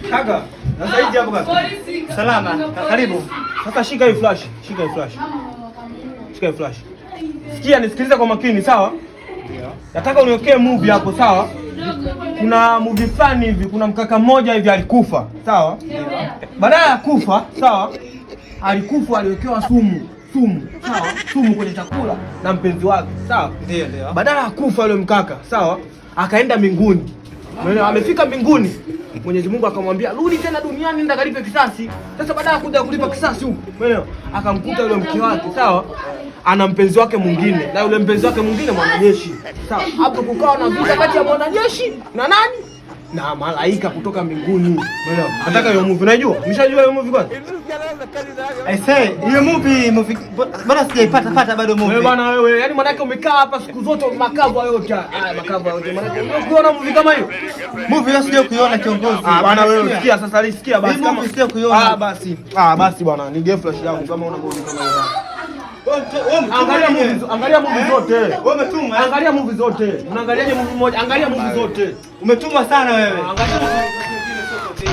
Kaka, sasa hivi hapo kaka. Salama. Karibu. Sasa shika hii flash. Shika hii flash. Shika hii flash. Sikia nisikilize kwa makini, sawa? Ndio. Nataka uniwekee movie hapo, sawa? Kuna movie fulani hivi, kuna mkaka mmoja hivi alikufa, sawa? Ndio. Baada ya kufa, sawa? Alikufa aliwekewa sumu, sawa? Sumu kwenye chakula na mpenzi wake, sawa? Ndio. Badala ya kufa yule mkaka, sawa? Akaenda mbinguni. Amefika mbinguni, Mwenyezi Mungu akamwambia rudi tena duniani, nenda kalipe kisasi. Sasa baada ya kuja kulipa kisasi huko, umeelewa? Akamkuta yule mke wake, sawa? Ana mpenzi wake mwingine, na yule mpenzi wake mwingine mwanajeshi. Sawa? Hapo kukawa na vita kati ya mwanajeshi na nani? Na malaika kutoka mbinguni. Umeelewa? Nataka hiyo movie, unajua? Umeshajua hiyo movie kwanza? I say, hiyo movie bado sijaipata bado movie. Wewe bwana wewe, yani manake umekaa hapa siku zote makavu yote. Makavu yote. Manake unaona movie kama hiyo? Movie leo sija kuiona kiongozi. Bwana wewe sikia sasa, sikia basi kama sija kuiona. Basi bwana, ni game flash yangu kama una movie kama hiyo. Angalia movie zote. Wewe umetuma. Angalia movie zote. Unaangaliaje movie moja? Angalia movie zote. Umetuma sana wewe. Angalia movie zote.